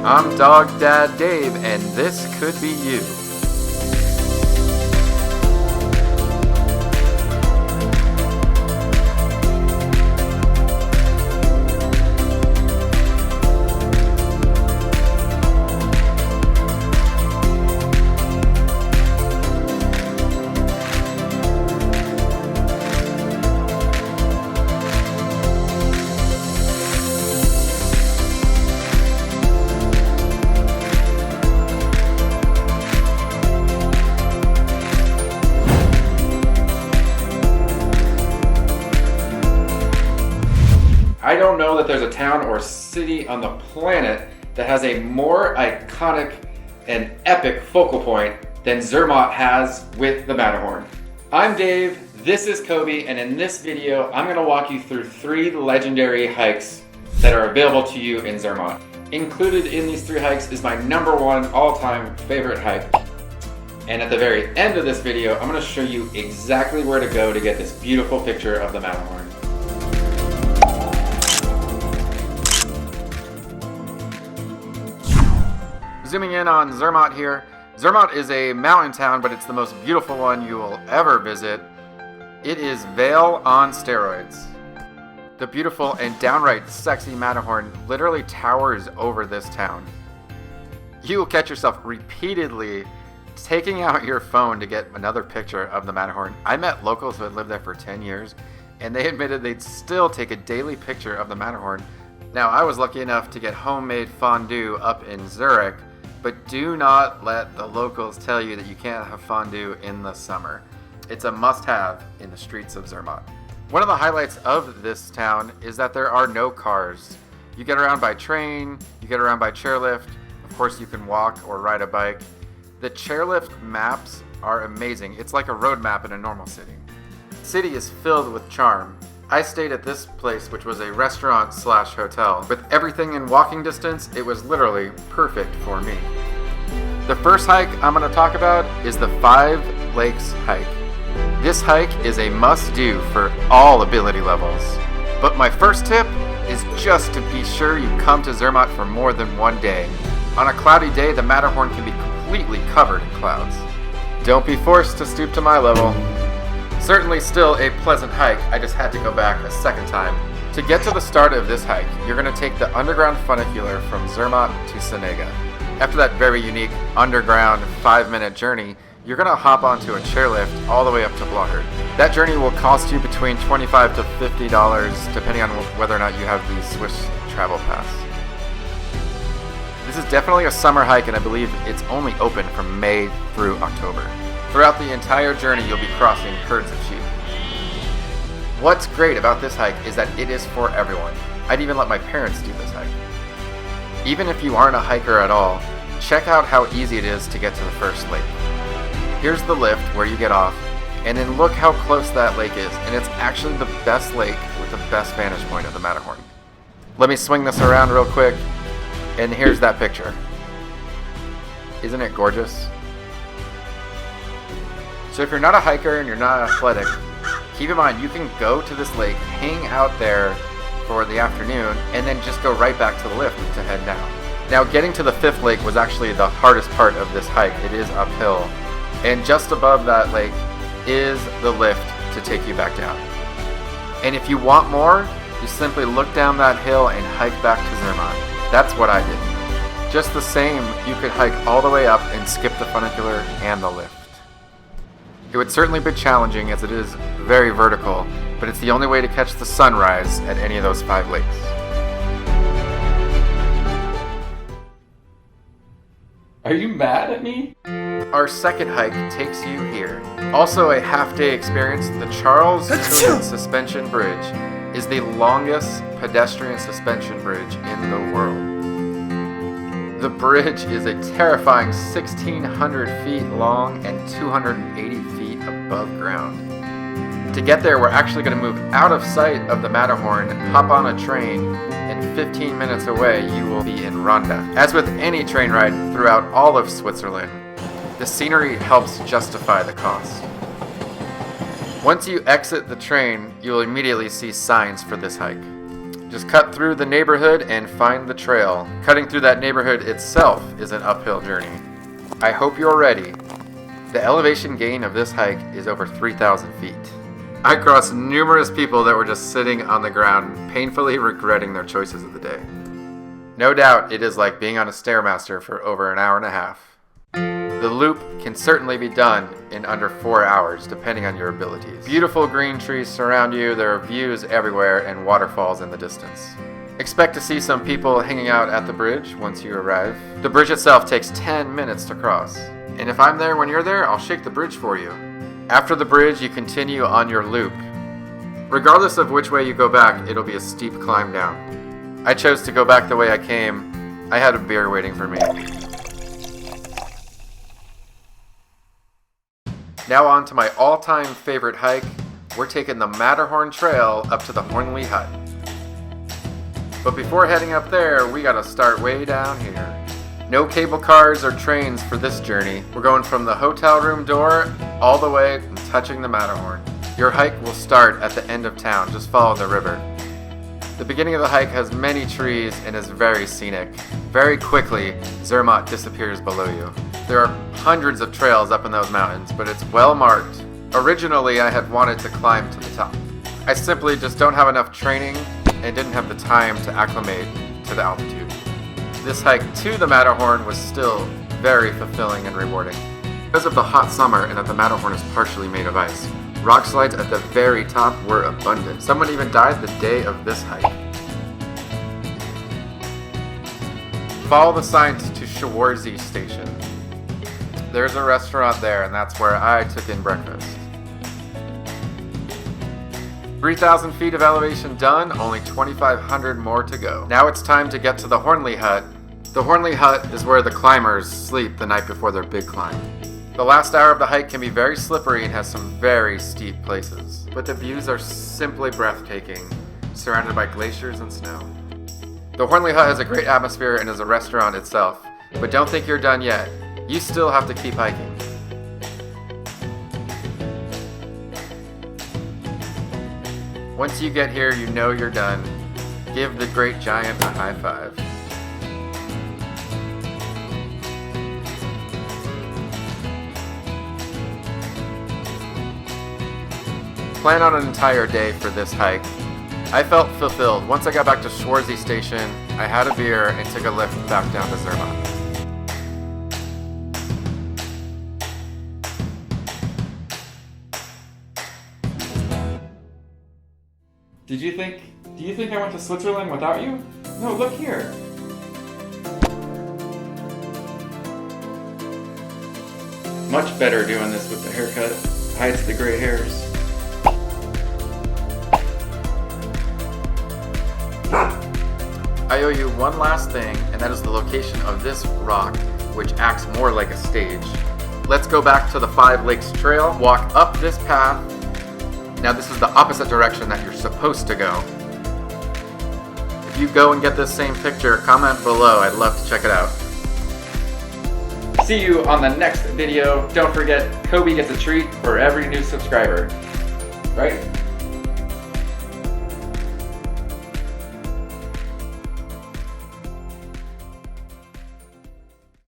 I'm Dog Dad Dave, and this could be you. I don't know that there's a town or city on the planet that has a more iconic and epic focal point than Zermatt has with the Matterhorn. I'm Dave, this is Kobe, and in this video I'm going to walk you through 3 legendary hikes that are available to you in Zermatt. Included in these 3 hikes is my #1 all-time favorite hike. And at the very end of this video, I'm going to show you exactly where to go to get this beautiful picture of the Matterhorn. Zooming in on Zermatt here. Zermatt is a mountain town, but it's the most beautiful one you will ever visit. It is Vale on steroids. The beautiful and downright sexy Matterhorn literally towers over this town. You will catch yourself repeatedly taking out your phone to get another picture of the Matterhorn. I met locals who had lived there for 10 years, and they admitted they'd still take a daily picture of the Matterhorn. Now, I was lucky enough to get homemade fondue up in Zurich, but do not let the locals tell you that you can't have fondue in the summer. It's a must-have in the streets of Zermatt. One of the highlights of this town is that there are no cars. You get around by train, you get around by chairlift, of course you can walk or ride a bike. The chairlift maps are amazing. It's like a road map in a normal city. The city is filled with charm. I stayed at this place, which was a restaurant/hotel. With everything in walking distance, it was literally perfect for me. The first hike I'm going to talk about is the 5 Lakes hike. This hike is a must-do for all ability levels. But my first tip is just to be sure you come to Zermatt for more than one day. On a cloudy day, the Matterhorn can be completely covered in clouds. Don't be forced to stoop to my level. Certainly still a pleasant hike, I just had to go back a second time. To get to the start of this hike, you're going to take the underground funicular from Zermatt to Senega. After that very unique underground 5-minute journey, you're going to hop onto a chairlift all the way up to Blåhøj. That journey will cost you between $25 to $50 depending on whether or not you have the Swiss travel pass. This is definitely a summer hike, and I believe it's only open from May through October. Throughout the entire journey, you'll be crossing herds of sheep. What's great about this hike is that it is for everyone. I'd even let my parents do this hike. Even if you aren't a hiker at all, check out how easy it is to get to the first lake. Here's the lift where you get off, and then look how close that lake is, and it's actually the best lake with the best vantage point of the Matterhorn. Let me swing this around real quick, and here's that picture. Isn't it gorgeous? So if you're not a hiker and you're not athletic, keep in mind you can go to this lake, hang out there for the afternoon, and then just go right back to the lift to head down. Now, getting to the 5th lake was actually the hardest part of this hike. It is uphill, and just above that lake is the lift to take you back down. And if you want more, you simply look down that hill and hike back to Zermatt. That's what I did. Just the same, you could hike all the way up and skip the funicular and the lift. It would certainly be challenging as it is very vertical, but it's the only way to catch the sunrise at any of those 5 lakes. Are you mad at me? Our second hike takes you here. Also a half-day experience, the Charleskuonen Suspension Bridge is the longest pedestrian suspension bridge in the world. The bridge is a terrifying 1,600 feet long and 280 feet above ground. To get there, we're actually going to move out of sight of the Matterhorn, hop on a train, and 15 minutes away you will be in Ronda. As with any train ride throughout all of Switzerland, the scenery helps justify the cost. Once you exit the train, you'll immediately see signs for this hike. Just cut through the neighborhood and find the trail. Cutting through that neighborhood itself is an uphill journey. I hope you're ready. The elevation gain of this hike is over 3,000 feet. I crossed numerous people that were just sitting on the ground, painfully regretting their choices of the day. No doubt it is like being on a Stairmaster for over an hour and a half. The loop can certainly be done in under 4 hours, depending on your abilities. Beautiful green trees surround you, there are views everywhere, and waterfalls in the distance. Expect to see some people hanging out at the bridge once you arrive. The bridge itself takes 10 minutes to cross. And if I'm there when you're there, I'll shake the bridge for you. After the bridge, you continue on your loop. Regardless of which way you go back, it'll be a steep climb down. I chose to go back the way I came. I had a beer waiting for me. Now on to my all-time favorite hike. We're taking the Matterhorn trail up to the Hornlihut. But before heading up there, we gotta start way down here. No cable cars or trains for this journey. We're going from the hotel room door all the way and touching the Matterhorn. Your hike will start at the end of town. Just follow the river. The beginning of the hike has many trees and is very scenic. Very quickly, Zermatt disappears below you. There are hundreds of trails up in those mountains, but it's well marked. Originally, I had wanted to climb to the top. I simply just don't have enough training and didn't have the time to acclimate to the altitude. This hike to the Matterhorn was still very fulfilling and rewarding. Because of the hot summer and that the Matterhorn is partially made of ice, rock slides at the very top were abundant. Someone even died the day of this hike. Follow the signs to Schwarzy Station. There's a restaurant there, and that's where I took in breakfast. 3,000 feet of elevation done, only 2,500 more to go. Now it's time to get to the Hornlihut. The Hornlihut is where the climbers sleep the night before their big climb. The last hour of the hike can be very slippery and has some very steep places, but the views are simply breathtaking, surrounded by glaciers and snow. The Hornlihut has a great atmosphere and is a restaurant itself, but don't think you're done yet. You still have to keep hiking. Once you get here, you know you're done. Give the great giant a high five. Plan on an entire day for this hike. I felt fulfilled. Once I got back to Schwarzy Station, I had a beer and took a lift back down to Zermatt. Do you think I went to Switzerland without you? No, look here. Much better doing this with the haircut. Hides the gray hairs. I owe you one last thing, and that is the location of this rock, which acts more like a stage. Let's go back to the 5 Lakes Trail, walk up this path. Now this is the opposite direction that you're supposed to go. If you go and get this same picture, comment below. I'd love to check it out. See you on the next video. Don't forget, Kobe gets a treat for every new subscriber. Right?